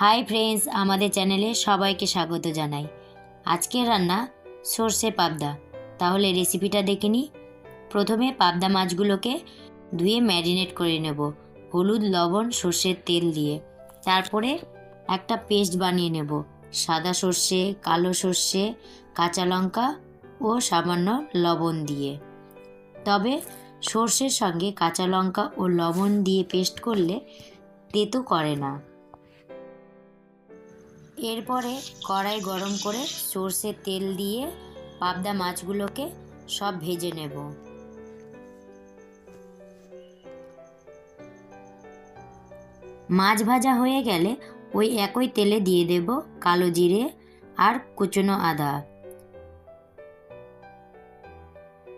Hi friends, আমাদের চ্যানেলে সবাইকে স্বাগত জানাই। আজকের রান্না সর্ষে পাবদা। তাহলে রেসিপিটা দেখে নিই। প্রথমে পাবদা মাছগুলোকে ধুয়ে ম্যারিনেট করে নেব হলুদ, লবণ, সর্ষের তেল দিয়ে। তারপরে একটা পেস্ট বানিয়ে নেব সাদা সর্ষে, কালো সর্ষে, কাঁচা লঙ্কা ও সামান্য লবণ দিয়ে। তবে সর্ষের সঙ্গে কাঁচা লঙ্কা ও লবণ দিয়ে পেস্ট করলে তেতো করে না। এরপরে কড়াই গরম করে সর্ষের তেল দিয়ে পাবদা মাছগুলোকে সব ভেজে নেব। মাছ ভাজা হয়ে গেলে ওই একই তেলে দিয়ে দেব কালো জিরে আর কুচনো আদা।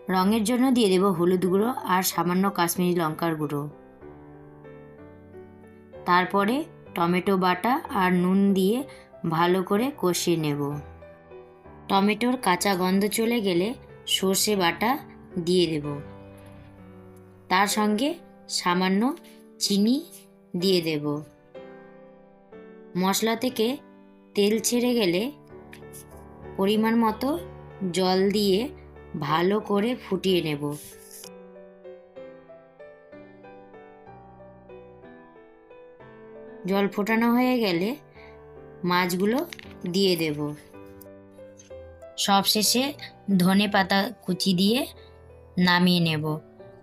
রঙের জন্য দিয়ে দেব হলুদ গুঁড়ো আর সামান্য কাশ্মীরি লঙ্কার গুঁড়ো। তারপরে টমেটো বাটা আর নুন দিয়ে ভালো করে কষিয়ে নেব। টমেটোর কাঁচা গন্ধ চলে গেলে সর্ষে বাটা দিয়ে দেব। তার সঙ্গে সামান্য চিনি দিয়ে দেব। মশলা থেকে তেল ছেড়ে গেলে পরিমাণ মতো জল দিয়ে ভালো করে ফুটিয়ে নেব। জল ফোটানো হয়ে গেলে মাছগুলো দিয়ে দেব। সবশেষে ধনে পাতা কুচি দিয়ে নামিয়ে নেব।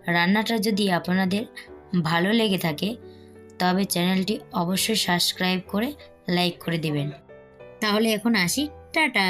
রান্নাটা যদি আপনাদের ভালো লেগে থাকে তবে চ্যানেলটি অবশ্যই সাবস্ক্রাইব করে লাইক করে দেবেন। তাহলে এখন আসি, টাটা।